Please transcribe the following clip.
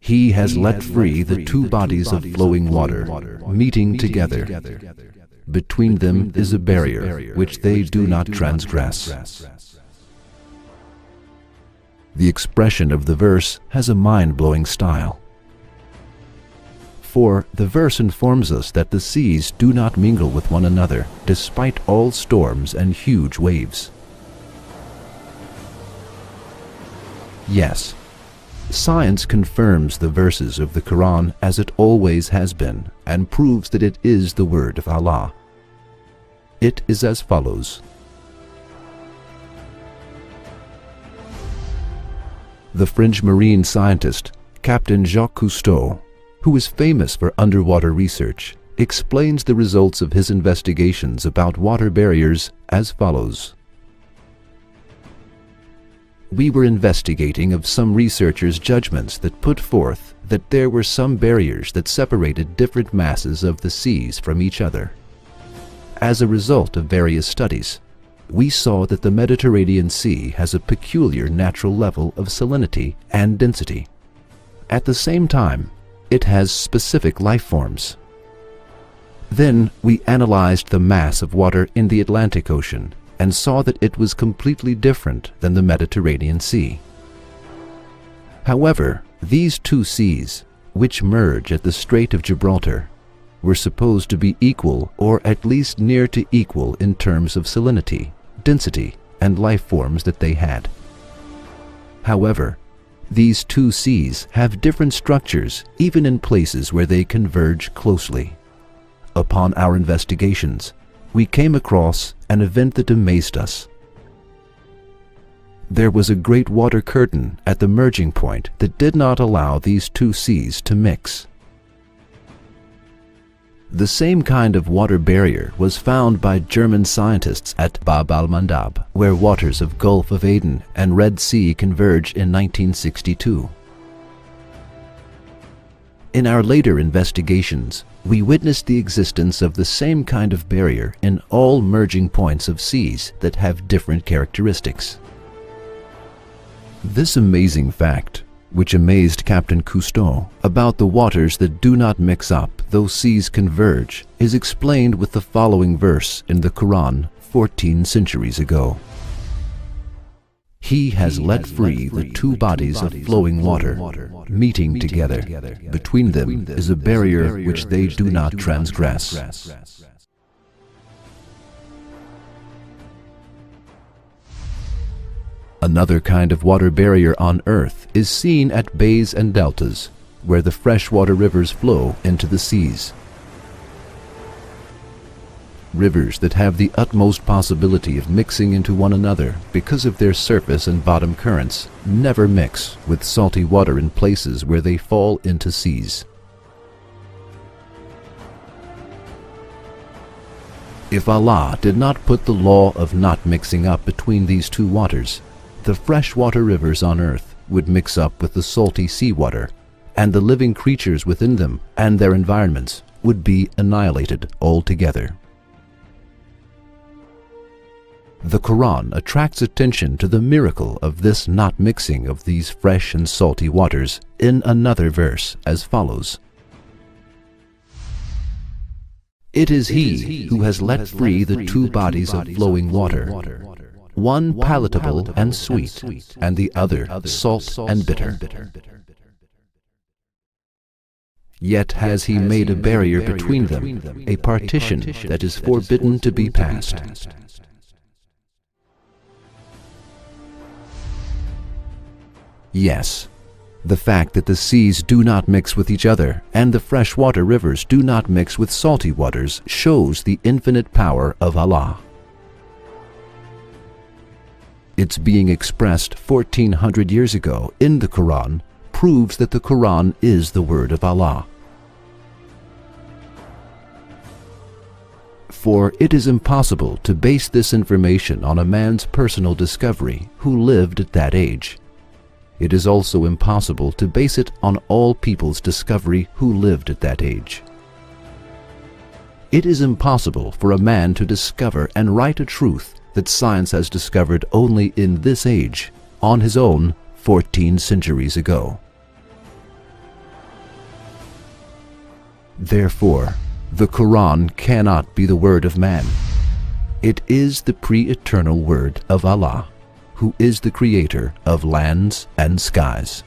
He has let free the two bodies of flowing water, meeting together. Between them is a barrier which they do not transgress. The expression of the verse has a mind-blowing style. For the verse informs us that the seas do not mingle with one another despite all storms and huge waves. Yes, science confirms the verses of the Quran as it always has been and proves that it is the word of Allah. It is as follows. The French marine scientist, Captain Jacques Cousteau, who is famous for underwater research, explains the results of his investigations about water barriers as follows. We were investigating of some researchers' judgments that put forth that there were some barriers that separated different masses of the seas from each other. As a result of various studies, we saw that the Mediterranean Sea has a peculiar natural level of salinity and density. At the same time, it has specific life forms. Then we analyzed the mass of water in the Atlantic Ocean and saw that it was completely different than the Mediterranean Sea. However, these two seas, which merge at the Strait of Gibraltar, were supposed to be equal or at least near to equal in terms of salinity, density, and life forms that they had. However, these two seas have different structures even in places where they converge closely. Upon our investigations, we came across an event that amazed us. There was a great water curtain at the merging point that did not allow these two seas to mix. The same kind of water barrier was found by German scientists at Bab al-Mandab, where waters of Gulf of Aden and Red Sea converge in 1962. In our later investigations, we witnessed the existence of the same kind of barrier in all merging points of seas that have different characteristics. This amazing fact, which amazed Captain Cousteau about the waters that do not mix up though seas converge, is explained with the following verse in the Quran 14 centuries ago. He has let free the two bodies of flowing water, meeting together. Between them is a barrier which they do not transgress. Another kind of water barrier on Earth is seen at bays and deltas, where the freshwater rivers flow into the seas. Rivers that have the utmost possibility of mixing into one another because of their surface and bottom currents never mix with salty water in places where they fall into seas. If Allah did not put the law of not mixing up between these two waters, the freshwater rivers on Earth would mix up with the salty seawater, and the living creatures within them and their environments would be annihilated altogether. The Quran attracts attention to the miracle of this not mixing of these fresh and salty waters in another verse as follows. It is He who has let free the two bodies of flowing water, one palatable and sweet, and the other salt and bitter. Yet has He made a barrier between them, a partition that is forbidden to be passed. Yes, the fact that the seas do not mix with each other and the freshwater rivers do not mix with salty waters shows the infinite power of Allah. Its being expressed 1400 years ago in the Quran proves that the Quran is the word of Allah. For it is impossible to base this information on a man's personal discovery who lived at that age. It is also impossible to base it on all people's discovery who lived at that age. It is impossible for a man to discover and write a truth that science has discovered only in this age, on his own 14 centuries ago. Therefore, the Quran cannot be the word of man. It is the pre-eternal word of Allah, who is the creator of lands and skies.